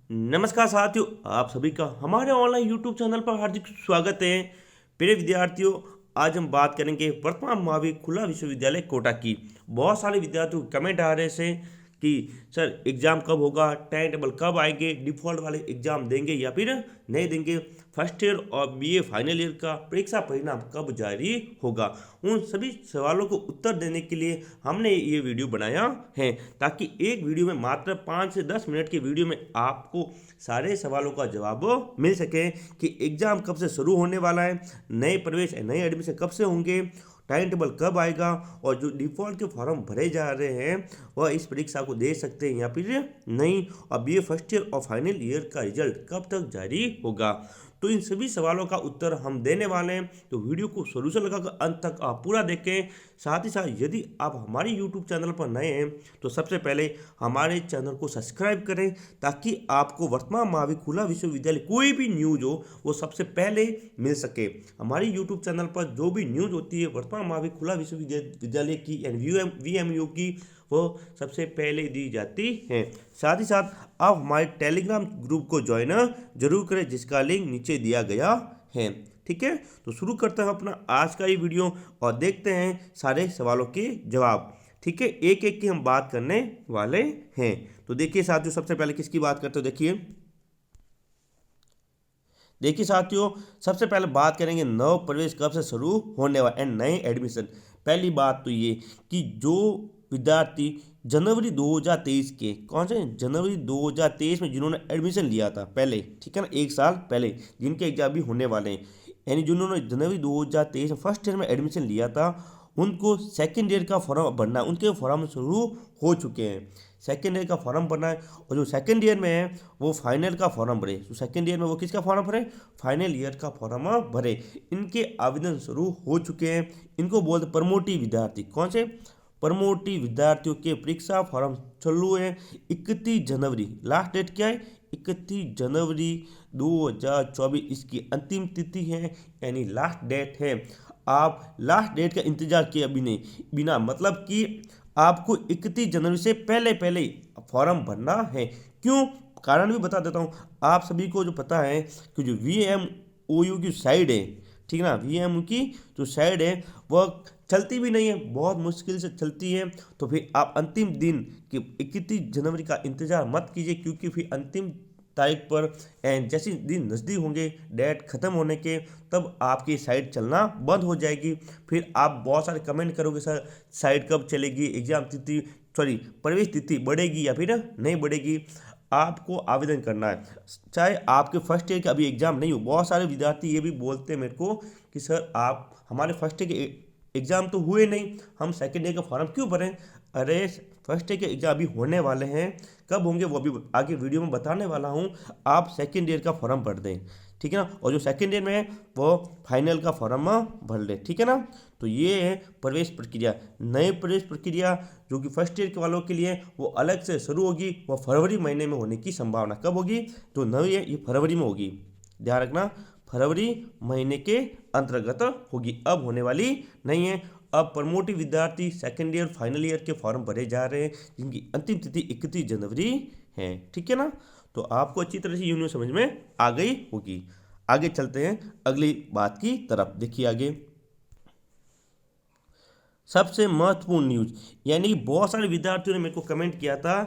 नमस्कार साथियों, आप सभी का हमारे ऑनलाइन यूट्यूब चैनल पर हार्दिक स्वागत है। प्रिय विद्यार्थियों, आज हम बात करेंगे वर्तमान महावीर खुला विश्वविद्यालय कोटा की। बहुत सारे विद्यार्थियों के कमेंट आ रहे थे कि सर एग्ज़ाम कब होगा, टाइम टेबल कब आएंगे, डिफ़ॉल्ट वाले एग्ज़ाम देंगे या फिर नहीं देंगे, फर्स्ट ईयर और बीए फाइनल ईयर का परीक्षा परिणाम कब जारी होगा। उन सभी सवालों को उत्तर देने के लिए हमने ये वीडियो बनाया है, ताकि एक वीडियो में मात्र 5 से 10 मिनट की वीडियो में आपको सारे सवालों का जवाब मिल सके कि एग्ज़ाम कब से शुरू होने वाला है, नए प्रवेश नए एडमिशन कब से होंगे, टाइम टेबल कब आएगा और जो डिफ़ॉल्ट के फॉर्म भरे जा रहे हैं वह इस परीक्षा को दे सकते हैं या फिर नहीं, और बीए फर्स्ट ईयर और फाइनल ईयर का रिजल्ट कब तक जारी होगा। तो इन सभी सवालों का उत्तर हम देने वाले हैं, तो वीडियो को सोल्यूशन लगाकर अंत तक आप पूरा देखें। साथ ही साथ यदि आप हमारे यूट्यूब चैनल पर नए हैं तो सबसे पहले हमारे चैनल को सब्सक्राइब करें, ताकि आपको वर्तमान महावीर खुला विश्वविद्यालय कोई भी न्यूज़ हो वो सबसे पहले मिल सके। हमारी यूट्यूब चैनल पर जो भी न्यूज़ होती है वर्तमान महावीर खुला विश्वविद्यालय की यानी VMU की, वो सबसे पहले दी जाती हैं। साथ ही साथ आप हमारे टेलीग्राम ग्रुप को ज्वाइन जरूर करें, जिसका लिंक नीचे दिया गया है। ठीक है, तो शुरू करते हैं अपना आज का ये वीडियो और देखते हैं सारे सवालों के जवाब। ठीक है, एक एक की हम बात करने वाले हैं। तो देखिए साथियों, सबसे पहले किसकी बात करते हो, देखिए साथियों, सबसे पहले बात करेंगे नव प्रवेश कब से शुरू होने वाला एंड नए एडमिशन। पहली बात तो ये कि जो विद्यार्थी जनवरी 2023 के कौन से जनवरी 2023 में जिन्होंने एडमिशन लिया था पहले, ठीक है ना, एक साल पहले, जिनके एग्जाम भी होने वाले हैं, यानी जिन्होंने जनवरी 2023 में फर्स्ट ईयर में एडमिशन लिया था, उनको सेकेंड ईयर का फॉर्म भरना है। उनके फॉर्म शुरू हो चुके हैं, सेकेंड ईयर का फॉर्म भरना है। और जो सेकेंड ईयर में है वो फाइनल का फॉर्म भरे। तो सेकेंड ईयर में वो किसका फॉर्म भरे, फाइनल ईयर का फॉर्म भरे। इनके आवेदन शुरू हो चुके हैं। इनको बोलते प्रमोटी विद्यार्थी। कौन से प्रमोटी विद्यार्थियों के परीक्षा फॉर्म चालू है। 31 जनवरी लास्ट डेट क्या है, 31 जनवरी 2024 इसकी अंतिम तिथि है, यानी लास्ट डेट है। आप लास्ट डेट का इंतजार किए बिना मतलब कि आपको 31 जनवरी से पहले पहले फॉर्म भरना है। क्यों, कारण भी बता देता हूँ। आप सभी को जो पता है कि जो VMOU की साइड है, ठीक ना, VMOU की जो साइड है वह चलती भी नहीं है, बहुत मुश्किल से चलती है। तो फिर आप अंतिम दिन कि 31 जनवरी का इंतज़ार मत कीजिए, क्योंकि फिर अंतिम तारीख पर एंड जैसे दिन नज़दीक होंगे डेट ख़त्म होने के, तब आपकी साइट चलना बंद हो जाएगी। फिर आप बहुत सारे कमेंट करोगे, सर साइट कब चलेगी, एग्ज़ाम तिथि प्रवेश तिथि बढ़ेगी या फिर नहीं बढ़ेगी। आपको आवेदन करना है, चाहे आपके फर्स्ट ईयर का अभी एग्ज़ाम नहीं हो। बहुत सारे विद्यार्थी ये भी बोलते हैं मेरे को कि सर आप हमारे फर्स्ट ईयर के एग्ज़ाम तो हुए नहीं, हम सेकेंड ईयर का फॉर्म क्यों भरें। अरे फर्स्ट ईयर के एग्ज़ाम अभी होने वाले हैं, कब होंगे वो भी आगे वीडियो में बताने वाला हूँ। आप सेकेंड ईयर का फॉर्म भर दें, ठीक है ना, और जो सेकेंड ईयर में है वो फाइनल का फॉर्म भर ले, ठीक है ना। तो ये है प्रवेश प्रक्रिया। नई प्रवेश प्रक्रिया जो कि फर्स्ट ईयर के वालों के लिए वो अलग से शुरू होगी, वो फरवरी महीने में होने की संभावना। कब होगी, तो नई है ये फरवरी में होगी, ध्यान रखना, फरवरी महीने के अंतर्गत होगी, अब होने वाली नहीं है। अब प्रमोटिव विद्यार्थी सेकेंड ईयर फाइनल ईयर के फॉर्म भरे जा रहे हैं, जिनकी अंतिम तिथि 31 जनवरी है, ठीक है ना। तो आपको अच्छी तरह से यूनिवर्स समझ में आ गई होगी। आगे चलते हैं अगली बात की तरफ। देखिए आगे सबसे महत्वपूर्ण न्यूज, यानी बहुत सारे विद्यार्थियों ने मेरे को कमेंट किया था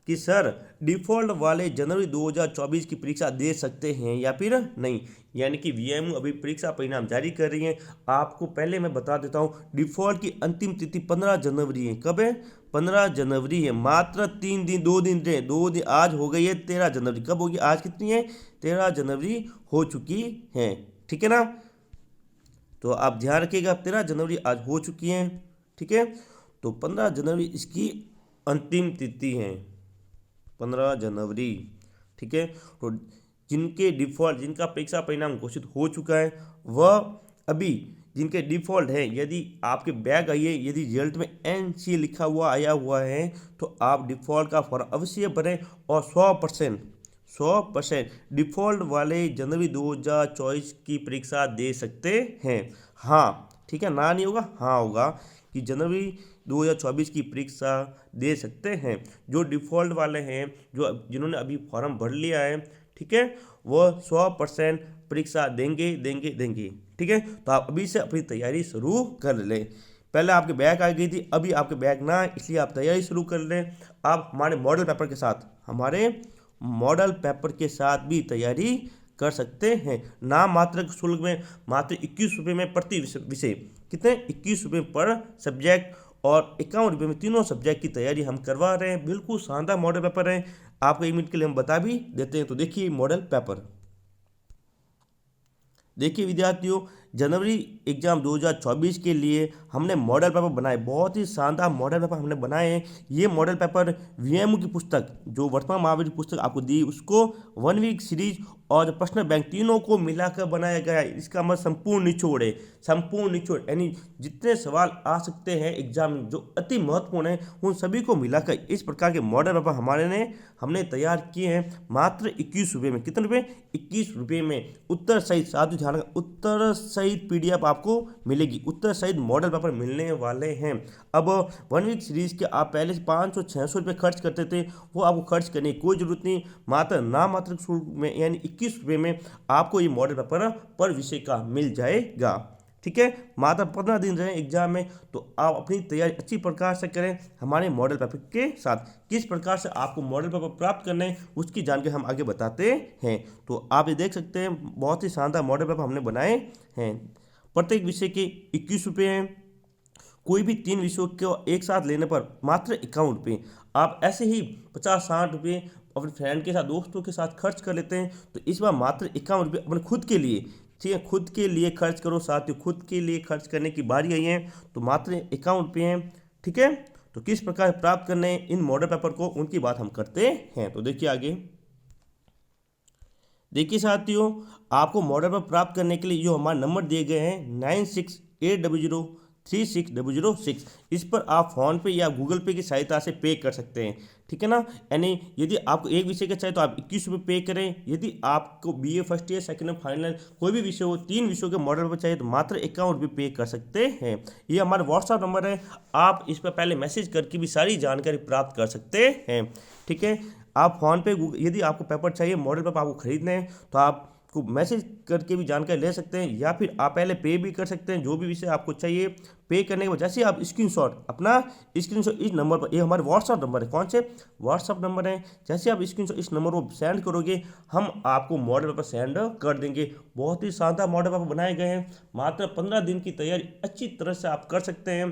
कि सर डिफ़ॉल्ट वाले जनवरी 2024 की परीक्षा दे सकते हैं या फिर नहीं, यानी कि VMU अभी परीक्षा परिणाम जारी कर रही है। आपको पहले मैं बता देता हूँ, डिफ़ॉल्ट की अंतिम तिथि 15 जनवरी है। कब है, 15 जनवरी है। मात्र 3 दिन 2 दिन रहे, 2 दिन, आज हो गई है 13 जनवरी। कब होगी, आज कितनी है, 13 जनवरी हो चुकी है, ठीक है ना। तो आप ध्यान रखिएगा, 13 जनवरी आज हो चुकी है, ठीक है। तो 15 जनवरी इसकी अंतिम तिथि है, 15 जनवरी, ठीक है। तो जिनके डिफ़ॉल्ट, जिनका परीक्षा परिणाम घोषित हो चुका है, वह अभी जिनके डिफ़ॉल्ट है, यदि आपके बैग आई है, यदि रिजल्ट में NC लिखा हुआ आया हुआ है, तो आप डिफ़ॉल्ट का फॉर्म अवश्य भरें और 100% डिफ़ॉल्ट वाले जनवरी 2024 की परीक्षा दे सकते हैं। हाँ, ठीक है, ना नहीं होगा, हाँ होगा, कि जनवरी 2024 की परीक्षा दे सकते हैं। जो डिफ़ॉल्ट वाले हैं, जो जिन्होंने अभी फॉर्म भर लिया है, ठीक है, वो 100% परीक्षा देंगे। ठीक है, तो आप अभी से अपनी तैयारी शुरू कर लें। पहले आपके बैक आ गई थी, अभी आपके बैक ना आए, इसलिए आप तैयारी शुरू कर लें। आप हमारे मॉडल पेपर के साथ भी तैयारी कर सकते हैं। नाम मात्र शुल्क में मात्र 21 रुपये में प्रति विषय, कितने 21 रुपये पर सब्जेक्ट और 51 रुपये में तीनों सब्जेक्ट की तैयारी हम करवा रहे हैं। बिल्कुल शानदार मॉडल पेपर है, आपको 1 मिनट के लिए हम बता भी देते हैं। तो देखिए मॉडल पेपर, देखिए विद्यार्थियों, जनवरी एग्जाम 2024 के लिए हमने मॉडल पेपर बनाए, बहुत ही शानदार मॉडल पेपर हमने बनाए हैं। ये मॉडल पेपर वीएमओ की पुस्तक, जो वर्तमान महावीर की पुस्तक आपको दी, उसको 1 वीक सीरीज और पर्सनल बैंक तीनों को मिलाकर बनाया गया है। इसका मतलब संपूर्ण निचोड़ है, संपूर्ण निचोड़ यानी जितने सवाल आ सकते हैं एग्जाम में जो अति महत्वपूर्ण है, उन सभी को मिलाकर इस प्रकार के मॉडल पेपर हमने तैयार किए हैं मात्र 21 रुपये में। कितने रुपये? 21 रुपये में। उत्तर सहित, साधु ध्यान रखना, उत्तर सहित पीडीएफ आपको मिलेगी, उत्तर सहित मॉडल पेपर मिलने वाले हैं। अब 1 वीक सीरीज के आप पहले 500-600 रुपये खर्च करते थे, वो आपको खर्च करने की कोई जरूरत नहीं। नाम मात्र शुल्क में यानी 21 रुपये में आपको ये मॉडल पेपर पर विषय का मिल जाएगा। ठीक है, मात्र 15 दिन रहे एग्जाम में, तो आप अपनी तैयारी अच्छी प्रकार से करें हमारे मॉडल पेपर के साथ। किस प्रकार से आपको मॉडल पेपर प्राप्त करना है उसकी जानकारी हम आगे बताते हैं। तो आप ये देख सकते हैं, बहुत ही शानदार मॉडल पेपर हमने बनाए हैं। प्रत्येक विषय के 21 रुपये हैं। कोई भी 3 विषयों को एक साथ लेने पर मात्र 51 रुपये। आप ऐसे ही 50-60 रुपये अपने फ्रेंड के साथ, दोस्तों के साथ खर्च कर लेते हैं, तो इस बार मात्र 51 रुपये अपने खुद के लिए, ठीक है, खुद के लिए खर्च करो साथियों। खुद के लिए खर्च करने की बारी आई है, तो मात्र 51 रुपये हैं। ठीक है, तो किस प्रकार प्राप्त करने हैं इन मॉडल पेपर को, उनकी बात हम करते हैं। तो देखिए आगे, देखिए साथियों, आपको मॉडल पेपर प्राप्त करने के लिए जो हमारे नंबर दिए गए हैं 9680036006, इस पर आप फ़ोन पे या गूगल पे की सहायता से पे कर सकते हैं। ठीक है ना, यानी यदि आपको एक विषय का चाहिए तो आप 21 रुपये पे करें। यदि आपको BA first year, second year, final कोई भी विषय हो, 3 विषयों के मॉडल पेपर चाहिए तो मात्र 51 रुपये पे कर सकते हैं। ये हमारा व्हाट्सअप नंबर है, आप इस पर पहले मैसेज करके भी सारी जानकारी प्राप्त कर सकते हैं। ठीक है, आप फ़ोन पे यदि आपको पेपर चाहिए, मॉडल पेपर आपको खरीदने हैं, तो आप को मैसेज करके भी जानकारी ले सकते हैं, या फिर आप पहले पे भी कर सकते हैं जो भी विषय आपको चाहिए। पे करने के बाद जैसे आप स्क्रीनशॉट इस नंबर पर, ये हमारे व्हाट्सअप नंबर है, कौन से व्हाट्सअप नंबर है, जैसे आप स्क्रीनशॉट इस नंबर पर सेंड करोगे, हम आपको मॉडल पेपर सेंड कर देंगे। बहुत ही शानदार मॉडल पेपर बनाए गए हैं, मात्र 15 दिन की तैयारी अच्छी तरह से आप कर सकते हैं।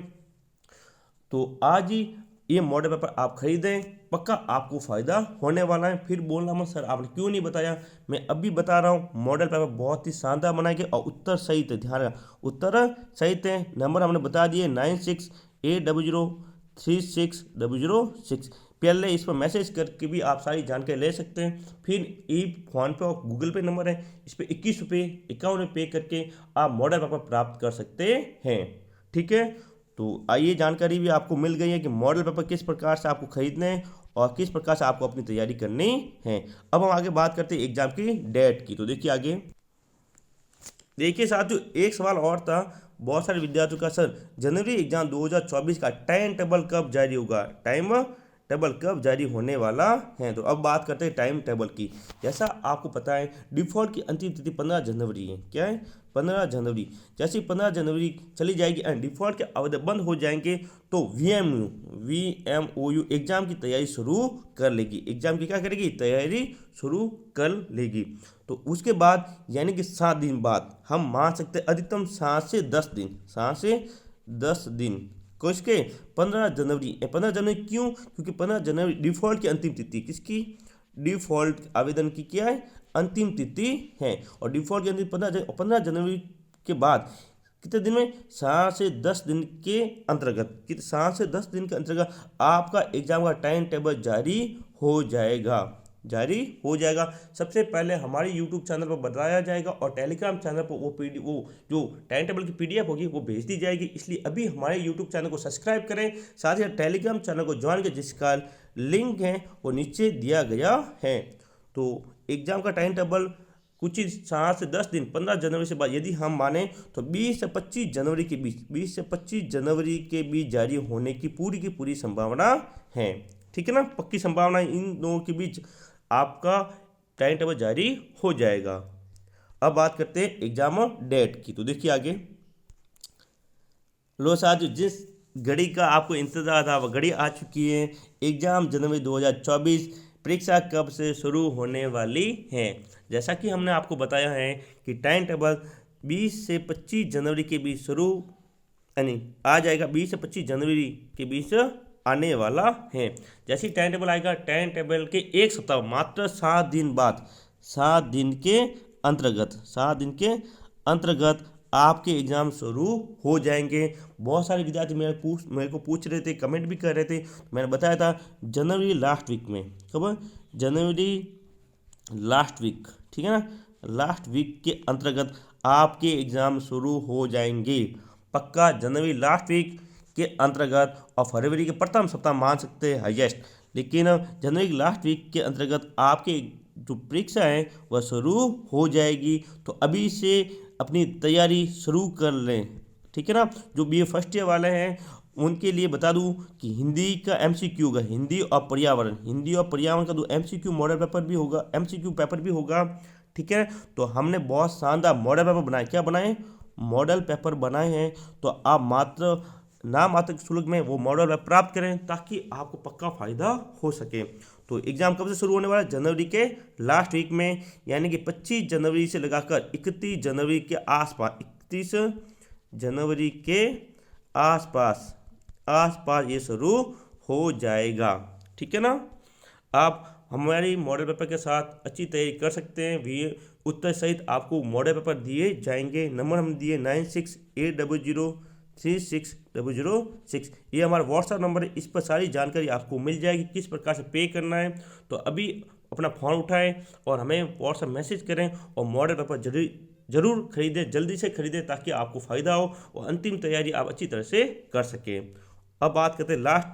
तो आज ही ये मॉडल पेपर आप खरीदें, पक्का आपको फ़ायदा होने वाला है। फिर बोलना मत सर आपने क्यों नहीं बताया, मैं अभी बता रहा हूँ। मॉडल पेपर बहुत ही शानदार बनाए गए और उत्तर सहित है, ध्यान रखना उत्तर सहित है। नंबर हमने बता दिए 9680036006। पहले इस पर मैसेज करके भी आप सारी जानकारी ले सकते हैं। फिर फ़ोन पे और गूगल पे नंबर है, इस पर 21 रुपये 51 रुपये पे करके आप मॉडल पेपर प्राप्त कर सकते हैं। ठीक है, तो आइए जानकारी भी आपको मिल गई है कि मॉडल पेपर किस प्रकार से आपको खरीदने हैं और किस प्रकार से आपको अपनी तैयारी करनी है। अब हम आगे बात करते हैं एग्जाम की डेट की। तो देखिए आगे, देखिए साथियों, एक सवाल और था बहुत सारे विद्यार्थियों का, सर जनवरी एग्जाम 2024 का टाइम टेबल कब जारी होगा, टाइम टेबल कब जारी होने वाला है। तो अब बात करते हैं टाइम टेबल की। जैसा आपको पता है डिफ़ॉल्ट की अंतिम तिथि 15 जनवरी है। क्या है? 15 जनवरी। जैसे 15 जनवरी चली जाएगी एंड डिफ़ॉल्ट के आवेदन बंद हो जाएंगे, तो VMOU एग्ज़ाम की तैयारी शुरू कर लेगी। एग्ज़ाम की क्या करेगी? तैयारी शुरू कर लेगी। तो उसके बाद यानी कि 7 दिन बाद हम मान सकते हैं अधिकतम 7 से 10 दिन, 7 से 10 दिन किसके? 15 जनवरी। 15 जनवरी क्यों? क्योंकि 15 जनवरी डिफ़ॉल्ट की अंतिम तिथि, किसकी? डिफ़ॉल्ट आवेदन की क्या है? अंतिम तिथि है। और डिफ़ॉल्ट की अंतिम 15 जनवरी के बाद कितने दिन में? 7 से 10 दिन के अंतर्गत, 7 से 10 दिन के अंतर्गत आपका एग्जाम का टाइम टेबल जारी हो जाएगा। सबसे पहले हमारे YouTube चैनल पर बताया जाएगा और टेलीग्राम चैनल पर वो जो टाइम टेबल की PDF होगी वो भेज दी जाएगी। इसलिए अभी हमारे YouTube चैनल को सब्सक्राइब करें, साथ ही टेलीग्राम चैनल को ज्वाइन करें, जिसका लिंक है वो नीचे दिया गया है। तो एग्ज़ाम का टाइम टेबल कुछ ही 7 से 10 दिन 15 जनवरी से बाद यदि हम माने तो 20 से 25 जनवरी के बीच 20 से 25 जनवरी के बीच जारी होने की पूरी संभावना है। ठीक है ना, पक्की संभावना इन दोनों के बीच आपका टाइम टेबल जारी हो जाएगा। अब बात करते हैं एग्जाम डेट की। तो देखिए आगे लो साथियों, जिस घड़ी का आपको इंतजार था वह घड़ी आ चुकी है। एग्जाम जनवरी 2024 परीक्षा कब से शुरू होने वाली है। जैसा कि हमने आपको बताया है कि टाइम टेबल 20 से 25 जनवरी के बीच शुरू यानी आ जाएगा, 20 से 25 जनवरी के बीच आने वाला है। जैसे ही टाइम टेबल आएगा, टाइम टेबल के एक सप्ताह मात्र 7 दिन बाद 7 दिन के अंतर्गत आपके एग्ज़ाम शुरू हो जाएंगे। बहुत सारे विद्यार्थी मेरे को पूछ रहे थे, कमेंट भी कर रहे थे। मैंने बताया था जनवरी लास्ट वीक में, कब? जनवरी लास्ट वीक, ठीक है ना, लास्ट वीक के अंतर्गत आपके एग्ज़ाम शुरू हो जाएंगे। पक्का जनवरी लास्ट वीक के अंतर्गत और फरवरी के प्रथम सप्ताह मान सकते हैं हाईएस्ट, लेकिन जनवरी लास्ट वीक के अंतर्गत आपके जो परीक्षा है वह शुरू हो जाएगी। तो अभी से अपनी तैयारी शुरू कर लें, ठीक है ना। जो बीए फर्स्ट ईयर वाले हैं उनके लिए बता दूं कि हिंदी का एमसीक्यू होगा, हिंदी और पर्यावरण का जो एमसीक्यू मॉडल पेपर भी होगा, एमसीक्यू पेपर भी होगा, ठीक है। तो हमने बहुत शानदार मॉडल पेपर बनाए, क्या बनाए? मॉडल पेपर बनाए हैं। तो आप नामात्र शुल्क में वो मॉडल पेपर प्राप्त करें ताकि आपको पक्का फ़ायदा हो सके। तो एग्ज़ाम कब से शुरू होने वाला है? जनवरी के लास्ट वीक में, यानी कि 25 जनवरी से लगाकर 31 जनवरी के आसपास, 31 जनवरी के आसपास ये शुरू हो जाएगा, ठीक है ना। आप हमारी मॉडल पेपर के साथ अच्छी तैयारी कर सकते हैं। वी उत्तर सहित आपको मॉडल पेपर दिए जाएंगे। नंबर हम दिए 9680036006। ये हमारा व्हाट्सएप नंबर है, इस पर सारी जानकारी आपको मिल जाएगी किस प्रकार से पे करना है। तो अभी अपना फ़ोन उठाएं और हमें व्हाट्सएप मैसेज करें और मॉडल पेपर जरूर खरीदें, जल्दी से खरीदें ताकि आपको फ़ायदा हो और अंतिम तैयारी आप अच्छी तरह से कर सकें। अब बात करते हैं लास्ट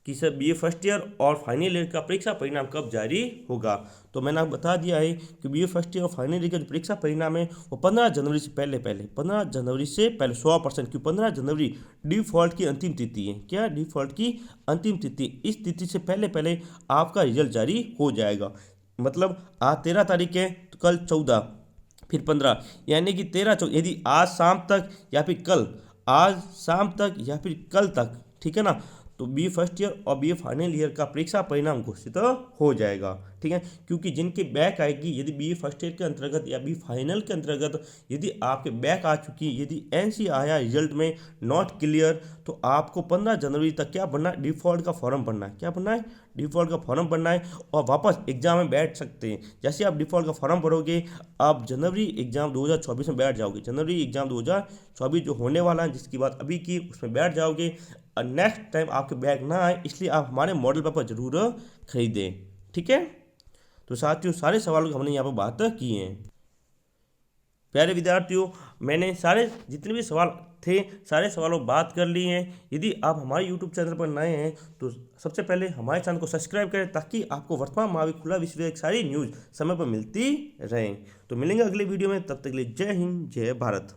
कि सर बीए फर्स्ट ईयर और फाइनल ईयर का परीक्षा परिणाम कब जारी होगा। तो मैंने आपको बता दिया है कि बीए फर्स्ट ईयर और फाइनल ईयर का जो परीक्षा परिणाम है वो 15 जनवरी से पहले 100%, क्योंकि 15 जनवरी डिफ़ॉल्ट की अंतिम तिथि है। क्या? डिफ़ॉल्ट की अंतिम तिथि। इस तिथि से पहले आपका रिजल्ट जारी हो जाएगा। मतलब आज 13 तारीख है तो कल 14, फिर 15, यानी कि 13 यदि आज शाम तक या फिर कल तक, ठीक है ना, तो बी फर्स्ट ईयर और बी फाइनल ईयर का परीक्षा परिणाम घोषित हो जाएगा, ठीक है। क्योंकि जिनके बैक आएगी, यदि बी फर्स्ट ईयर के अंतर्गत या बी फाइनल के अंतर्गत यदि आपके बैक आ चुकी, यदि एनसी आया रिजल्ट में नॉट क्लियर, तो आपको 15 जनवरी तक क्या बनना है? डिफ़ॉल्ट का फॉर्म भरना है। क्या बनना है? डिफ़ॉल्ट का फॉर्म भरना है और वापस एग्जाम में बैठ सकते हैं। जैसे आप डिफ़ॉल्ट का फॉर्म भरोगे, आप जनवरी एग्जाम 2024 में बैठ जाओगे। जनवरी एग्जाम 2024 जो होने वाला है, जिसकी बात अभी की, उसमें बैठ जाओगे। और नेक्स्ट टाइम आपके बैग ना आए, इसलिए आप हमारे मॉडल पेपर जरूर खरीदें, ठीक है। तो साथियों, सारे सवालों की हमने यहाँ पर बात की है। प्यारे विद्यार्थियों, मैंने सारे जितने भी सवाल थे सारे सवालों पर बात कर ली हैं। यदि आप हमारे YouTube चैनल पर नए हैं तो सबसे पहले हमारे चैनल को सब्सक्राइब करें ताकि आपको वर्तमान महाविद्यालय खुला विश्वविद्यालय की सारी न्यूज़ समय पर मिलती रहें। तो मिलेंगे अगले वीडियो में, तब तक के लिए जय हिंद, जय भारत।